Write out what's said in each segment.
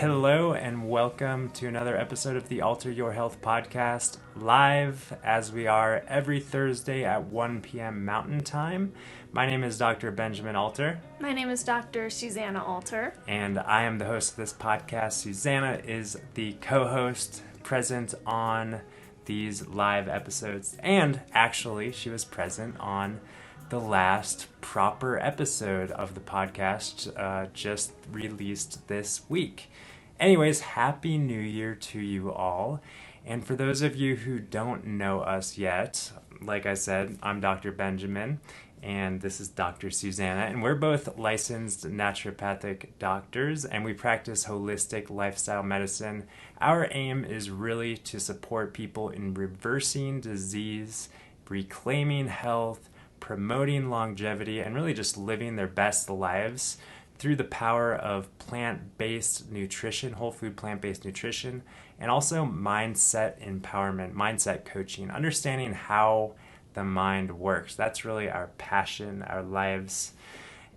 Hello and welcome to another episode of the Alter Your Health podcast, live as we are every Thursday at 1 p.m. Mountain Time. My name is Dr. Benjamin Alter. My name is Dr. Susanna Alter. And I am the host of this podcast. Susanna is the co-host present on these live episodes. And actually, she was present on the last proper episode of the podcast just released this week. Anyways, Happy New Year to you all. And for those of you who don't know us yet, like I said, I'm Dr. Benjamin, and this is Dr. Susanna, and we're both licensed naturopathic doctors, and we practice holistic lifestyle medicine. Our aim is really to support people in reversing disease, reclaiming health, promoting longevity, and really just living their best lives through the power of plant-based nutrition, whole food plant-based nutrition, and also mindset empowerment, mindset coaching, understanding how the mind works. That's really our passion, our lives.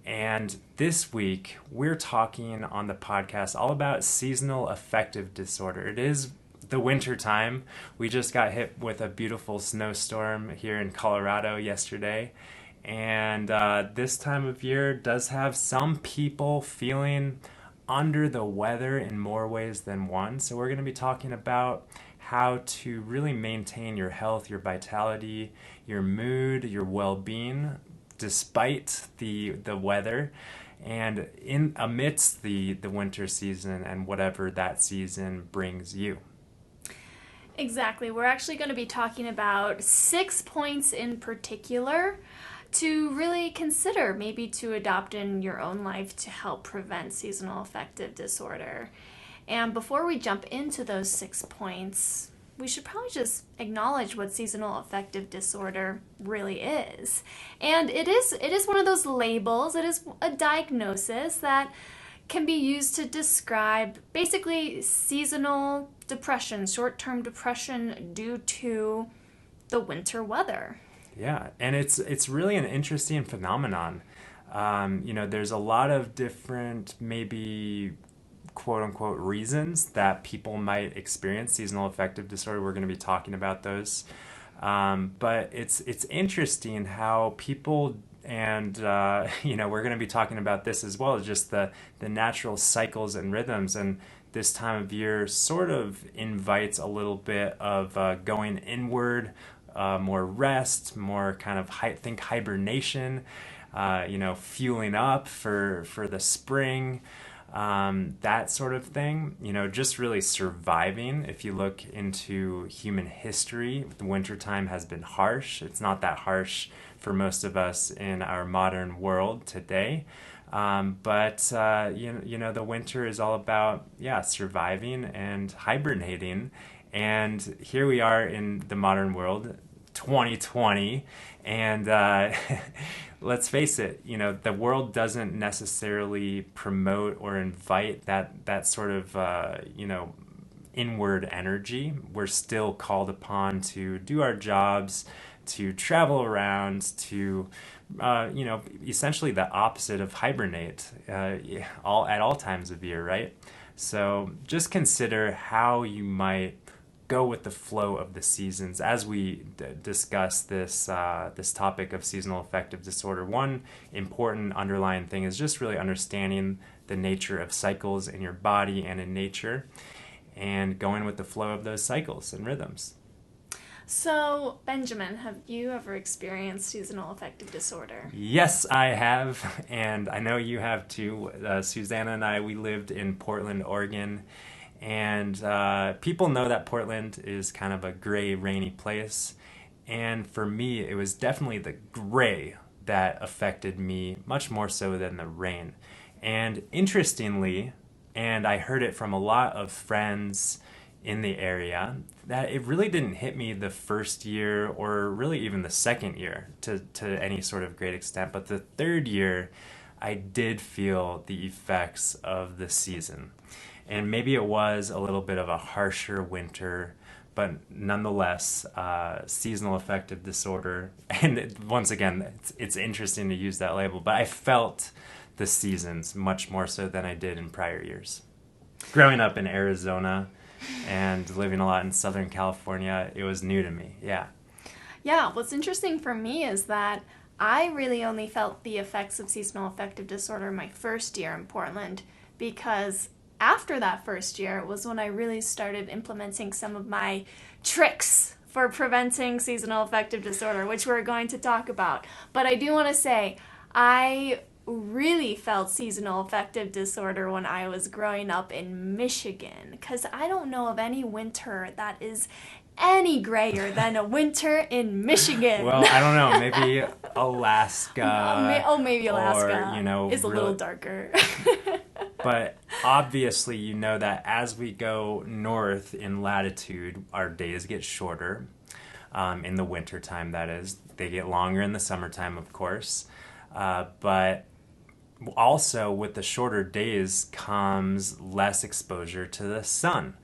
And this week, we're talking on the podcast all about seasonal affective disorder. It is the winter time. We just got hit with a beautiful snowstorm here in Colorado yesterday. And this time of year does have some people feeling under the weather in more ways than one. So we're going to be talking about how to really maintain your health, your vitality, your mood, your well-being despite the weather and in amidst the winter season and whatever that season brings you. Exactly. We're actually going to be talking about 6 points in particular to really consider, maybe to adopt in your own life to help prevent seasonal affective disorder. And before we jump into those 6 points, we should probably just acknowledge what seasonal affective disorder really is. And it is one of those labels, it is a diagnosis that can be used to describe basically seasonal depression, short-term depression due to the winter weather. Yeah, and it's really an interesting phenomenon. There's a lot of different, maybe quote-unquote reasons that people might experience seasonal affective disorder. We're going to be talking about those. But it's interesting how people, and we're going to be talking about this as well, just the natural cycles and rhythms. And this time of year sort of invites a little bit of going inward, more rest, more kind of think hibernation, fueling up for the spring. That sort of thing, just really surviving. If you look into human history, the wintertime has been harsh. It's not that harsh for most of us in our modern world today. But the winter is all about, surviving and hibernating. And here we are in the modern world, 2020, and let's face it, the world doesn't necessarily promote or invite that sort of, inward energy. We're still called upon to do our jobs, to travel around, to, essentially the opposite of hibernate at all times of year, right? So just consider how you might go with the flow of the seasons as we discuss this topic of seasonal affective disorder. One important underlying thing is just really understanding the nature of cycles in your body and in nature and going with the flow of those cycles and rhythms. So, Benjamin, have you ever experienced seasonal affective disorder? Yes, I have, and I know you have too. Susanna and I, we lived in Portland, Oregon. And people know that Portland is kind of a gray, rainy place. And for me, it was definitely the gray that affected me much more so than the rain. And interestingly, and I heard it from a lot of friends in the area, that it really didn't hit me the first year or really even the second year to any sort of great extent. But the third year, I did feel the effects of the season. And maybe it was a little bit of a harsher winter, but nonetheless, seasonal affective disorder. And once again, it's interesting to use that label, but I felt the seasons much more so than I did in prior years. growing up in Arizona and living a lot in Southern California, it was new to me. Yeah. Yeah, what's interesting for me is that I really only felt the effects of seasonal affective disorder my first year in Portland, because after that first year was when I really started implementing some of my tricks for preventing seasonal affective disorder, which we're going to talk about. But I do want to say, I really felt seasonal affective disorder when I was growing up in Michigan, because I don't know of any winter that is any grayer than a winter in Michigan. Well, I don't know. Maybe Alaska. Maybe Alaska or, you know, is a really, little darker. But obviously, you know that as we go north in latitude, our days get shorter. In the wintertime, that is. They get longer in the summertime, of course. But also, with the shorter days comes less exposure to the sun.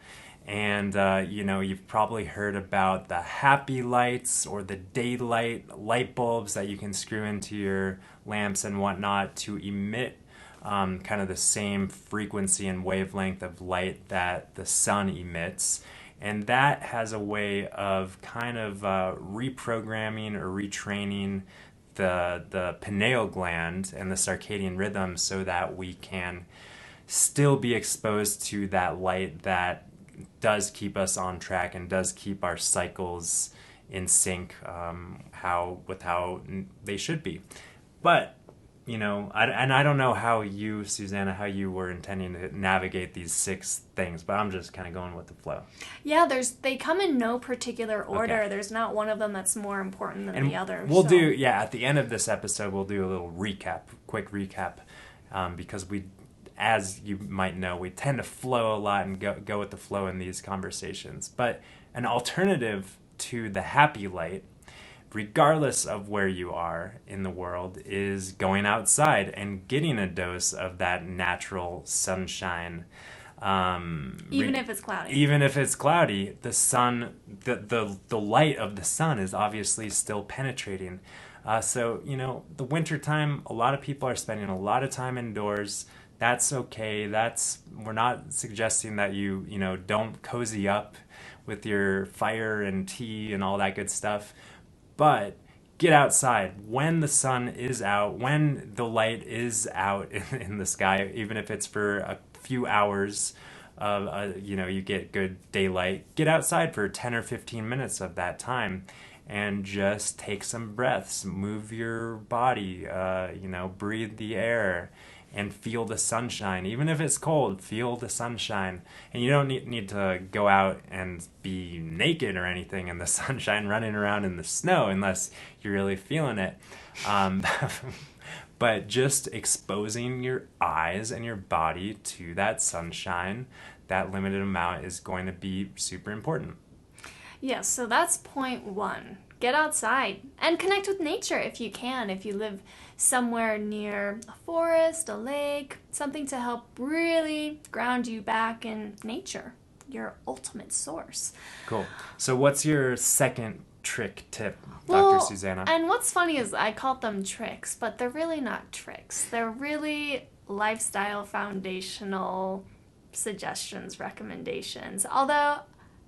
And, you know, you've probably heard about the happy lights or the daylight light bulbs that you can screw into your lamps and whatnot to emit kind of the same frequency and wavelength of light that the sun emits. And that has a way of kind of reprogramming or retraining the pineal gland and the circadian rhythm so that we can still be exposed to that light that does keep us on track and does keep our cycles in sync with how they should be. But, you know, I don't know how you, Susanna, how you were intending to navigate these 6 things, but I'm just kind of going with the flow. Yeah, they come in no particular order. Okay. There's not one of them that's more important than the other. We'll do, at the end of this episode, we'll do a little quick recap, because as you might know, we tend to flow a lot and go with the flow in these conversations. But an alternative to the happy light, regardless of where you are in the world, is going outside and getting a dose of that natural sunshine. Even if it's cloudy. Even if it's cloudy, the sun, the light of the sun is obviously still penetrating. So, you know, the wintertime, a lot of people are spending a lot of time indoors. That's okay. We're not suggesting that you don't cozy up with your fire and tea and all that good stuff. But get outside when the sun is out, when the light is out in the sky, even if it's for a few hours. You get good daylight. Get outside for 10 or 15 minutes of that time and just take some breaths. Move your body, breathe the air. And feel the sunshine. Even if it's cold, feel the sunshine. And you don't need to go out and be naked or anything in the sunshine, running around in the snow, unless you're really feeling it. But just exposing your eyes and your body to that sunshine, that limited amount, is going to be super important. Yes, so that's point 1. Get outside and connect with nature if you can. If you live somewhere near a forest, a lake, something to help really ground you back in nature, your ultimate source. Cool. So what's your second trick tip, Dr. Susanna? And what's funny is I called them tricks, but they're really not tricks. They're really lifestyle foundational suggestions, recommendations. Although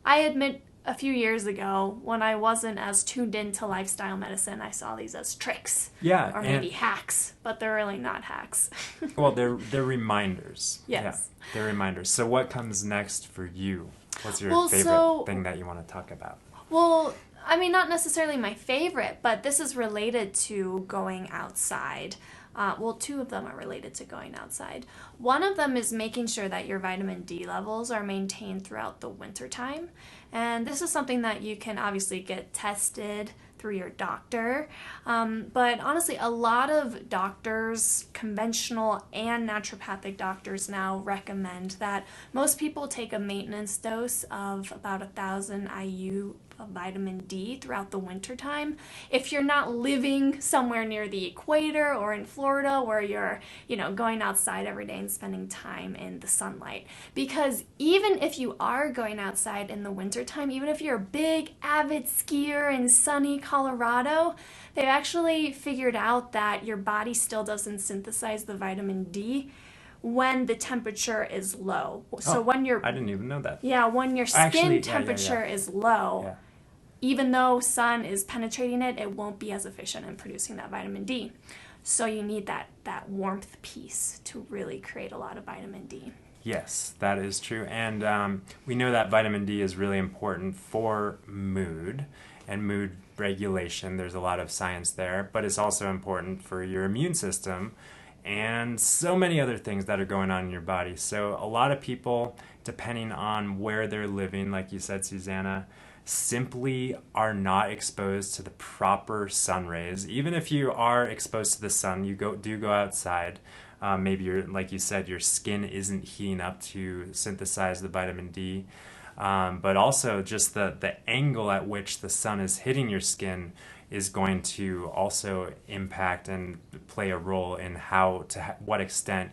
I admit, a few years ago, when I wasn't as tuned into lifestyle medicine, I saw these as tricks. Yeah. Or maybe hacks, but they're really not hacks. Well, they're reminders. Yes. Yeah, they're reminders. So what comes next for you? What's your favorite thing that you want to talk about? Well, I mean, not necessarily my favorite, but this is related to going outside. 2 of them are related to going outside. One of them is making sure that your vitamin D levels are maintained throughout the wintertime. And this is something that you can obviously get tested through your doctor. But honestly, a lot of doctors, conventional and naturopathic doctors, now recommend that most people take a maintenance dose of about 1,000 IU of vitamin D throughout the wintertime. If you're not living somewhere near the equator or in Florida where you're, going outside every day and spending time in the sunlight. Because even if you are going outside in the wintertime, even if you're a big avid skier in sunny Colorado, they've actually figured out that your body still doesn't synthesize the vitamin D when the temperature is low. So when your I didn't even know that. when your skin temperature is low, even though sun is penetrating it, it won't be as efficient in producing that vitamin D. So you need that warmth piece to really create a lot of vitamin D. Yes, that is true. And we know that vitamin D is really important for mood and mood regulation. There's a lot of science there, but it's also important for your immune system and so many other things that are going on in your body. So a lot of people, depending on where they're living, like you said, Susanna, simply are not exposed to the proper sun rays. Even if you are exposed to the sun, you do go outside. Maybe like you said, your skin isn't heating up to synthesize the vitamin D. But also just the angle at which the sun is hitting your skin is going to also impact and play a role in what extent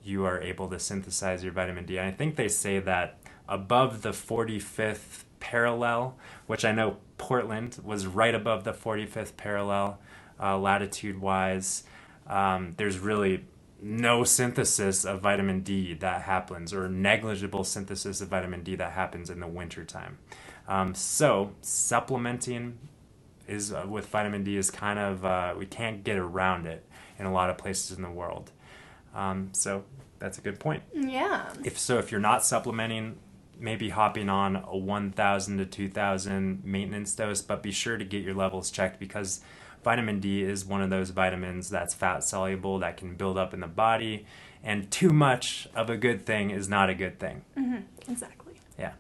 you are able to synthesize your vitamin D. And I think they say that above the 45th parallel, which I know Portland was right above the 45th parallel latitude-wise, there's really no synthesis of vitamin D that happens, or negligible synthesis of vitamin D that happens in the wintertime. So supplementing with vitamin D is kind of, we can't get around it in a lot of places in the world. So that's a good point. Yeah. If you're not supplementing, maybe hopping on a 1,000 to 2,000 maintenance dose, but be sure to get your levels checked, because vitamin D is one of those vitamins that's fat soluble, that can build up in the body, and too much of a good thing is not a good thing. Mm-hmm. Exactly. Yeah.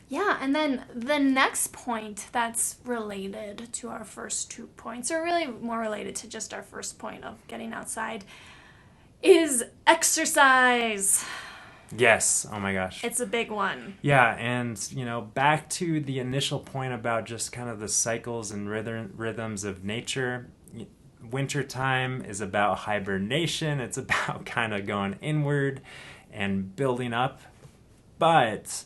Yeah, and then the next point that's related to our first 2 points, or really more related to just our first point of getting outside, is exercise. Yes. Oh my gosh. It's a big one. Yeah, and back to the initial point about just kind of the cycles and rhythms of nature. Wintertime is about hibernation. It's about kind of going inward and building up. But,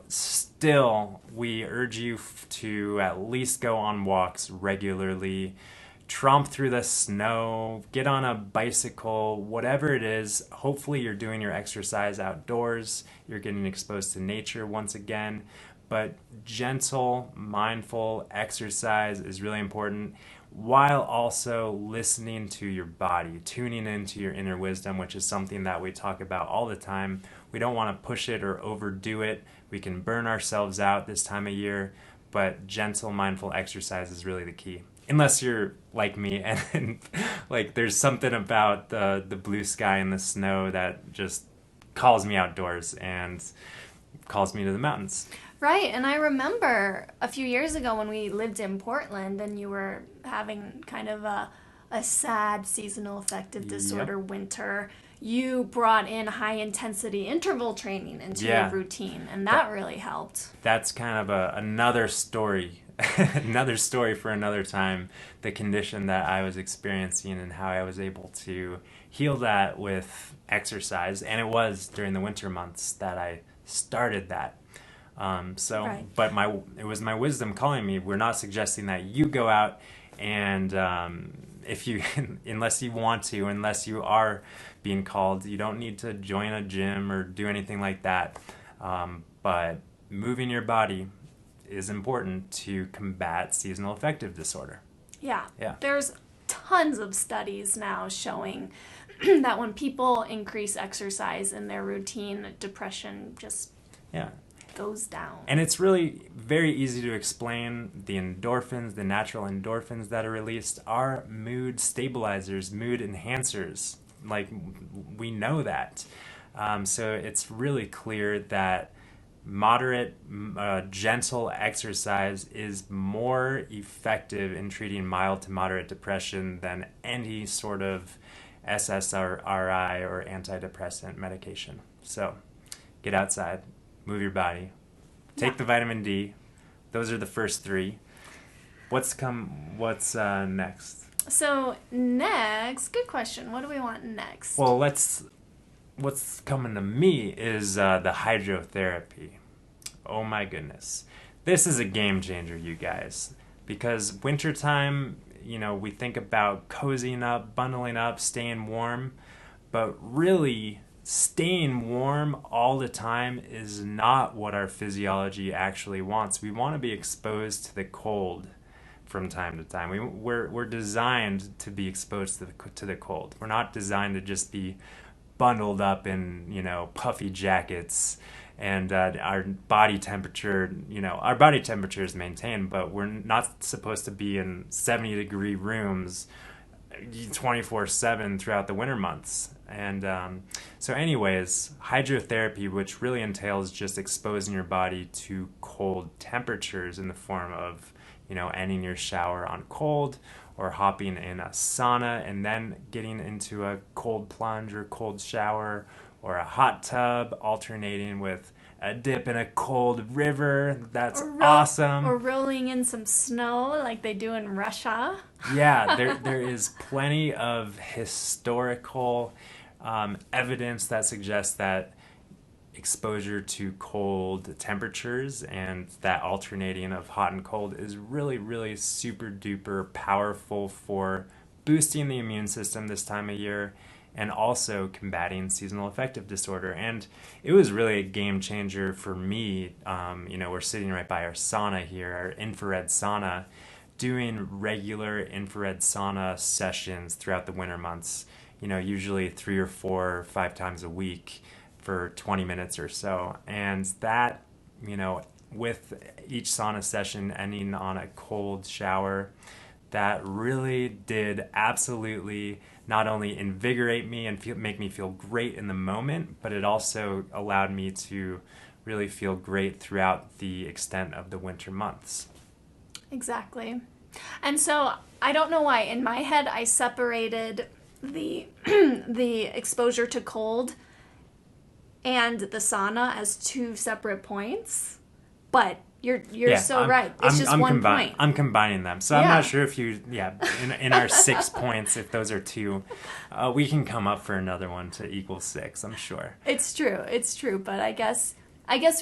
still, we urge you to at least go on walks regularly, tromp through the snow, get on a bicycle, whatever it is. Hopefully you're doing your exercise outdoors, you're getting exposed to nature once again. But gentle, mindful exercise is really important, while also listening to your body, tuning into your inner wisdom, which is something that we talk about all the time. We don't want to push it or overdo it. We can burn ourselves out this time of year, but gentle, mindful exercise is really the key. Unless you're like me and like there's something about the blue sky and the snow that just calls me outdoors and calls me to the mountains. Right, and I remember a few years ago when we lived in Portland and you were having kind of a sad seasonal affective disorder winter, you brought in high intensity interval training into your routine, and that really helped. That's kind of another story. Another story for another time, the condition that I was experiencing and how I was able to heal that with exercise. And it was during the winter months that I started that. But it was my wisdom calling me. We're not suggesting that you go out and unless you want to, unless you are being called, you don't need to join a gym or do anything like that. But moving your body is important to combat seasonal affective disorder. Yeah. There's tons of studies now showing that when people increase exercise in their routine, depression just goes down. And it's really very easy to explain. The endorphins, the natural endorphins that are released, are mood stabilizers, mood enhancers. Like, we know that. So it's really clear that moderate, gentle exercise is more effective in treating mild to moderate depression than any sort of SSRI or antidepressant medication. So get outside, move your body, take the vitamin D. Those are the first 3. What's next? So next, good question. What do we want next? Well, what's coming to me is the hydrotherapy. Oh my goodness. This is a game changer, you guys. Because wintertime, we think about cozying up, bundling up, staying warm. But really, staying warm all the time is not what our physiology actually wants. We want to be exposed to the cold from time to time. We're designed to be exposed to the cold. We're not designed to just be bundled up in, puffy jackets, and our body temperature is maintained, but we're not supposed to be in 70-degree rooms 24/7 throughout the winter months. And so anyways, hydrotherapy, which really entails just exposing your body to cold temperatures in the form of, ending your shower on cold, or hopping in a sauna and then getting into a cold plunge or cold shower, or a hot tub, alternating with a dip in a cold river. That's awesome. Or rolling in some snow like they do in Russia. Yeah, there is plenty of historical evidence that suggests that exposure to cold temperatures and that alternating of hot and cold is really, really super duper powerful for boosting the immune system this time of year, and also combating seasonal affective disorder. And it was really a game changer for me. We're sitting right by our sauna here, our infrared sauna, doing regular infrared sauna sessions throughout the winter months, usually 3 or 4 or 5 times a week for 20 minutes or so. And that, with each sauna session ending on a cold shower, that really did absolutely not only invigorate me and make me feel great in the moment, but it also allowed me to really feel great throughout the extent of the winter months. Exactly. And so I don't know why in my head I separated the the exposure to cold and the sauna as 2 separate points, but you're right. It's just one point. I'm combining them. So I'm not sure if in our 6 points, if those are 2, we can come up for another one to equal 6, I'm sure. It's true. But I guess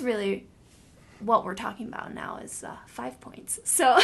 really what we're talking about now is 5 points. So,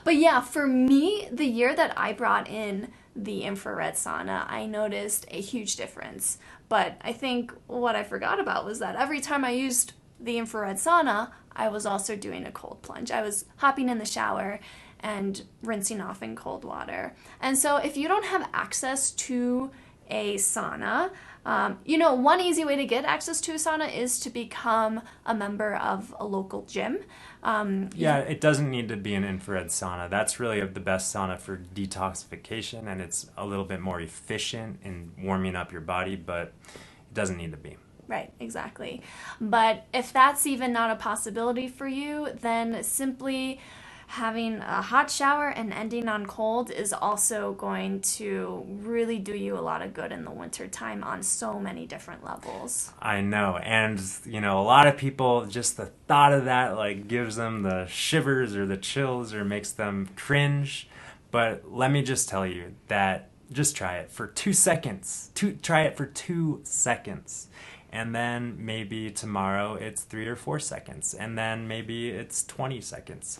but yeah, for me, the year that I brought in the infrared sauna, I noticed a huge difference. But I think what I forgot about was that every time I used the infrared sauna, I was also doing a cold plunge. I was hopping in the shower and rinsing off in cold water. And so if you don't have access to a sauna, one easy way to get access to a sauna is to become a member of a local gym. It doesn't need to be an infrared sauna. That's really the best sauna for detoxification, and it's a little bit more efficient in warming up your body, but it doesn't need to be. Right, exactly. But if that's even not a possibility for you, then simply having a hot shower and ending on cold is also going to really do you a lot of good in the winter time on so many different levels. I know. And, a lot of people, just the thought of that, gives them the shivers or the chills or makes them cringe. But let me just tell you that just try it for 2 seconds. Try it for 2 seconds. And then maybe tomorrow it's 3 or 4 seconds. And then maybe it's 20 seconds.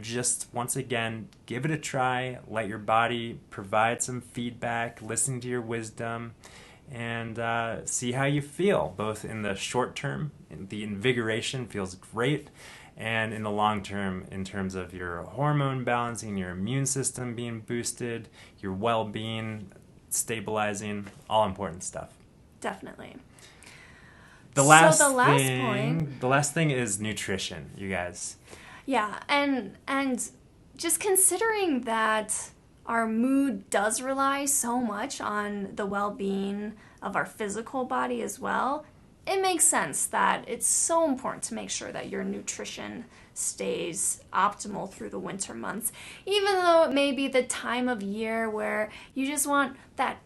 Just once again, give it a try. Let your body provide some feedback. Listen to your wisdom. And see how you feel. Both in the short term, the invigoration feels great. And in the long term, in terms of your hormone balancing, your immune system being boosted, your well-being stabilizing, all important stuff. Definitely. The last thing is nutrition, you guys. Yeah, and just considering that our mood does rely so much on the well-being of our physical body as well, it makes sense that it's so important to make sure that your nutrition stays optimal through the winter months, even though it may be the time of year where you just want that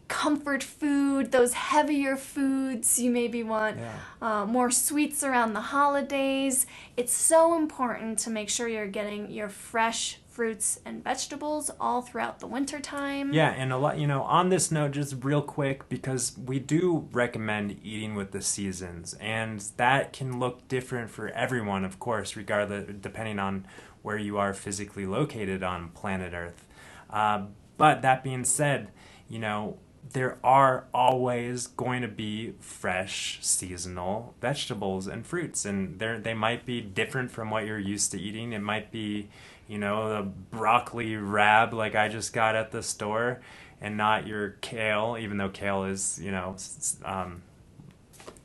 comfort food, those heavier foods. You maybe want more sweets around the holidays. It's so important to make sure you're getting your fresh fruits and vegetables all throughout the winter time. Yeah, and a lot, on this note, just real quick, because we do recommend eating with the seasons, and that can look different for everyone, of course, regardless, depending on where you are physically located on planet Earth. But that being said, there are always going to be fresh seasonal vegetables and fruits, and they might be different from what you're used to eating. It might be, the broccoli rab like I just got at the store, and not your kale, even though kale is,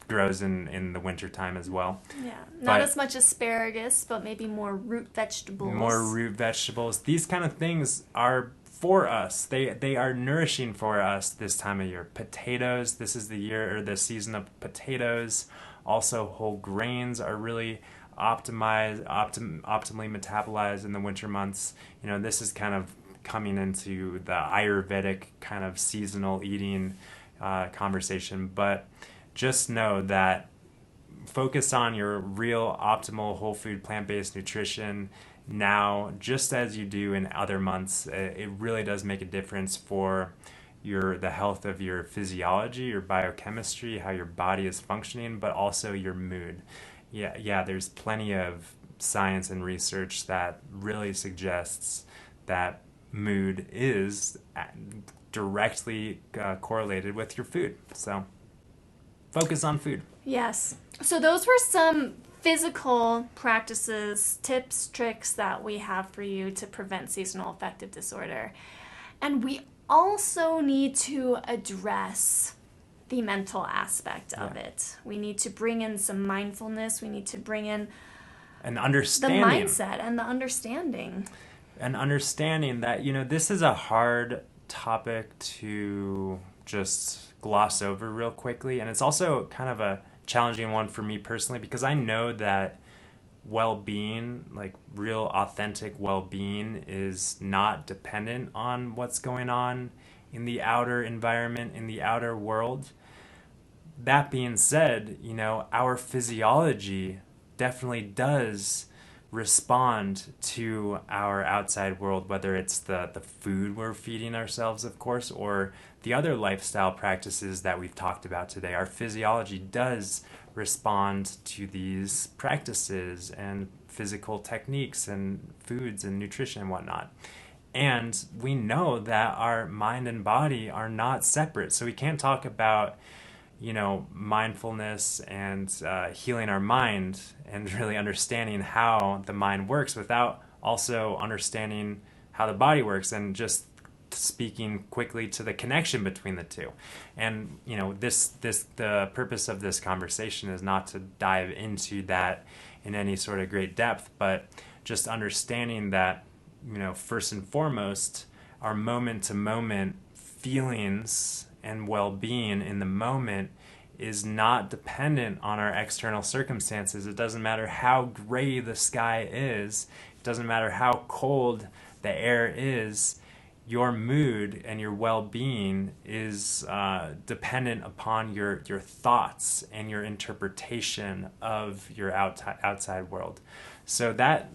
grows in the wintertime as well. Yeah, not as much asparagus, but maybe more root vegetables. More root vegetables. These kind of things are for us. They are nourishing for us this time of year. Potatoes, this is the year or the season of potatoes. Also, whole grains are really optimally metabolized in the winter months. This is kind of coming into the Ayurvedic kind of seasonal eating conversation, but just know that focus on your real optimal whole food plant-based nutrition now, just as you do in other months. It really does make a difference for the health of your physiology, your biochemistry, how your body is functioning, but also your mood. There's plenty of science and research that really suggests that mood is directly correlated with your food. So focus on food. Yes. So those were some physical practices, tips, tricks that we have for you to prevent seasonal affective disorder. And we also need to address the mental aspect of it. We need to bring in some mindfulness. We need to bring in an understanding. The mindset and the understanding. An understanding that, this is a hard topic to just gloss over real quickly. And it's also kind of a challenging one for me personally, because I know that well-being, like real authentic well-being, is not dependent on what's going on in the outer environment, in the outer world. That being said, our physiology definitely does respond to our outside world, whether it's the food we're feeding ourselves, of course, or the other lifestyle practices that we've talked about today. Our physiology does respond to these practices and physical techniques and foods and nutrition and whatnot. And we know that our mind and body are not separate. So we can't talk about mindfulness and healing our mind and really understanding how the mind works without also understanding how the body works, and just speaking quickly to the connection between the two. And the purpose of this conversation is not to dive into that in any sort of great depth, but just understanding that first and foremost, our moment to moment feelings and well-being in the moment is not dependent on our external circumstances. It doesn't matter how gray the sky is. It doesn't matter how cold the air is. Your mood and your well-being is dependent upon your thoughts and your interpretation of your outside world. So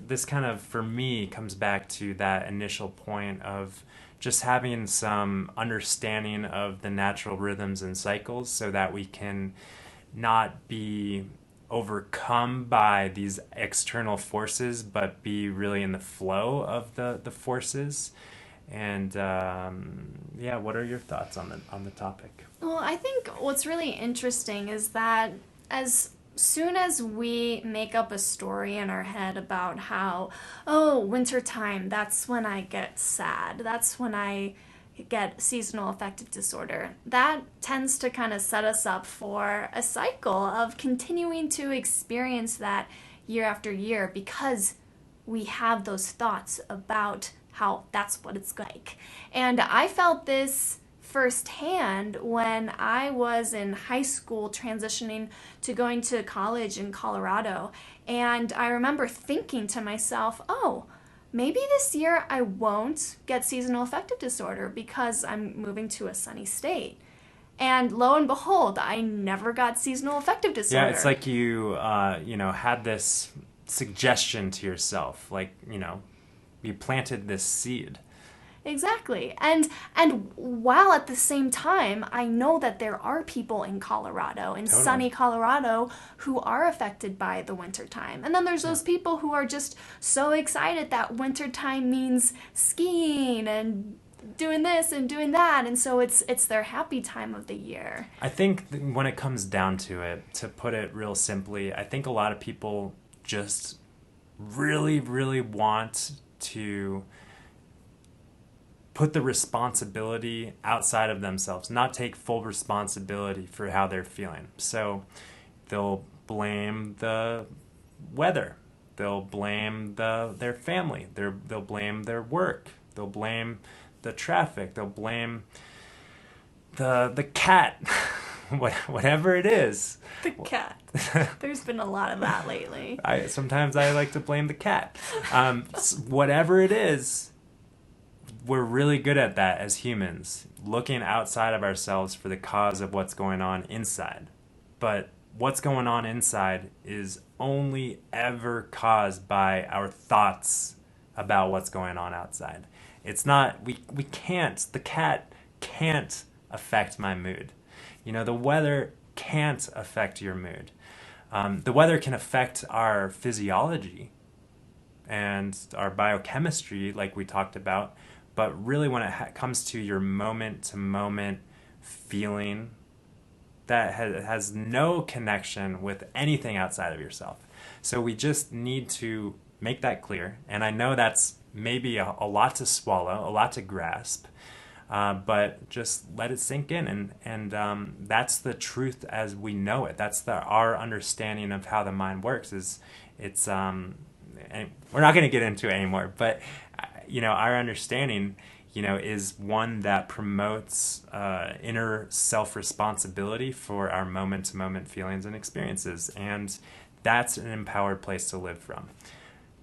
this kind of, for me, comes back to that initial point of just having some understanding of the natural rhythms and cycles, so that we can not be overcome by these external forces, but be really in the flow of the forces. And what are your thoughts on the topic? Well, I think what's really interesting is that as soon as we make up a story in our head about how, wintertime, that's when I get sad, that's when I get seasonal affective disorder, that tends to kind of set us up for a cycle of continuing to experience that year after year, because we have those thoughts about how that's what it's like. And I felt this firsthand when I was in high school transitioning to going to college in Colorado. And I remember thinking to myself, maybe this year I won't get seasonal affective disorder because I'm moving to a sunny state. And lo and behold, I never got seasonal affective disorder. Yeah, it's like you had this suggestion to yourself, like, you planted this seed. Exactly. And while at the same time, I know that there are people in Colorado, in sunny Colorado, who are affected by the wintertime. And then there's those people who are just so excited that wintertime means skiing and doing this and doing that, and so it's their happy time of the year. I think when it comes down to it, to put it real simply, I think a lot of people just really, really want to put the responsibility outside of themselves, not take full responsibility for how they're feeling. So they'll blame the weather, they'll blame their family, they'll blame their work, they'll blame the traffic, they'll blame the cat, whatever it is. The cat. There's been a lot of that lately. Sometimes I like to blame the cat. Whatever it is, we're really good at that as humans, looking outside of ourselves for the cause of what's going on inside. But what's going on inside is only ever caused by our thoughts about what's going on outside. It's not, we can't, the cat can't affect my mood. You know, the weather can't affect your mood. The weather can affect our physiology and our biochemistry, like we talked about, but really when it comes to your moment-to-moment feeling, that has no connection with anything outside of yourself. So we just need to make that clear. And I know that's maybe a lot to swallow, a lot to grasp, but just let it sink in. And that's the truth as we know it. That's our understanding of how the mind works. And we're not going to get into it anymore, but our understanding, is one that promotes inner self-responsibility for our moment-to-moment feelings and experiences. And that's an empowered place to live from.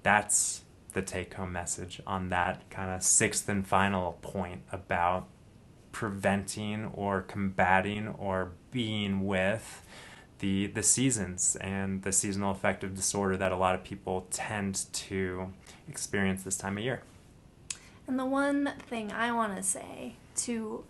That's the take-home message on that kind of sixth and final point about preventing or combating or being with the seasons and the seasonal affective disorder that a lot of people tend to experience this time of year. And the one thing I want to say to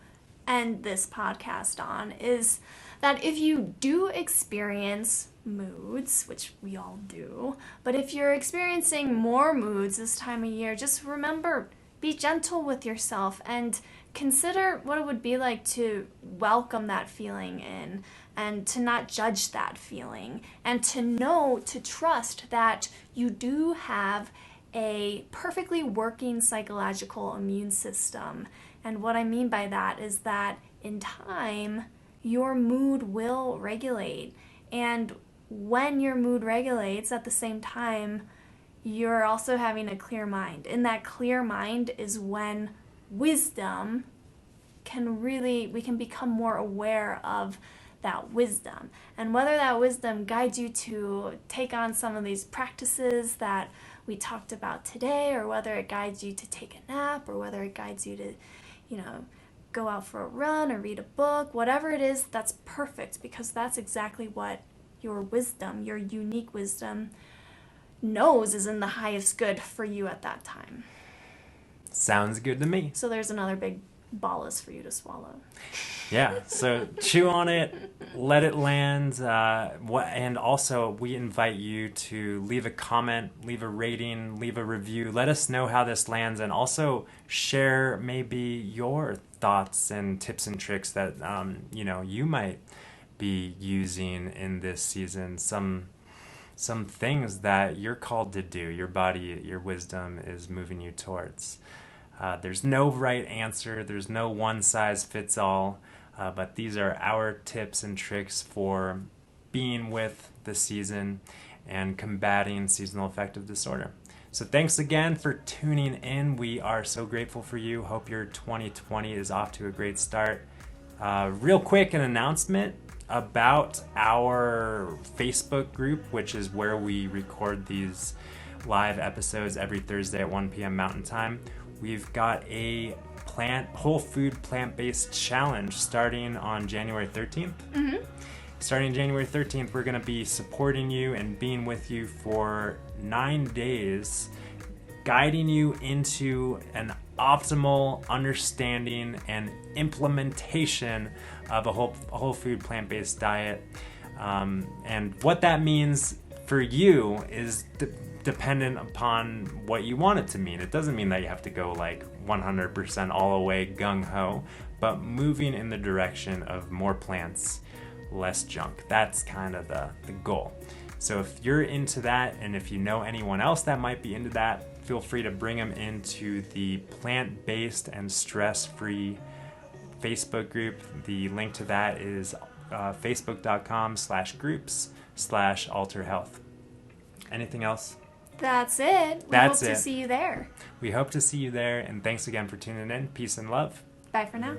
end this podcast on is that if you do experience moods, which we all do, but if you're experiencing more moods this time of year, just remember, be gentle with yourself and consider what it would be like to welcome that feeling in and to not judge that feeling and to trust that you do have a perfectly working psychological immune system. And what I mean by that is that in time, your mood will regulate. And when your mood regulates, at the same time, you're also having a clear mind. And that clear mind is when wisdom we can become more aware of that wisdom. And whether that wisdom guides you to take on some of these practices that we talked about today, or whether it guides you to take a nap, or whether it guides you to, go out for a run or read a book, whatever it is, that's perfect, because that's exactly what your wisdom, your unique wisdom, knows is in the highest good for you at that time. Sounds good to me. So there's another big bolus for you to swallow. Yeah, so chew on it, let it land, and also we invite you to leave a comment, leave a rating, leave a review. Let us know how this lands, and also share maybe your thoughts and tips and tricks that you might be using in this season. Some things that you're called to do, your body, your wisdom is moving you towards. There's no right answer. There's no one size fits all. But these are our tips and tricks for being with the season and combating seasonal affective disorder. So thanks again for tuning in. We are so grateful for you. Hope your 2020 is off to a great start. Real quick, an announcement about our Facebook group, which is where we record these live episodes every Thursday at 1 p.m. Mountain Time. We've got a whole food plant-based challenge starting on January 13th. Mm-hmm. Starting January 13th, we're going to be supporting you and being with you for 9 days, guiding you into an optimal understanding and implementation of a whole food plant-based diet. And what that means for you is dependent upon what you want it to mean. It doesn't mean that you have to go like 100% all the way gung-ho, but moving in the direction of more plants, less junk. That's kind of the goal. So if you're into that, and if you know anyone else that might be into that, feel free to bring them into the plant-based and stress-free Facebook group. The link to that is facebook.com/groups/alterhealth. Anything else? That's it. We hope to see you there. We hope to see you there, and thanks again for tuning in. Peace and love. Bye for now.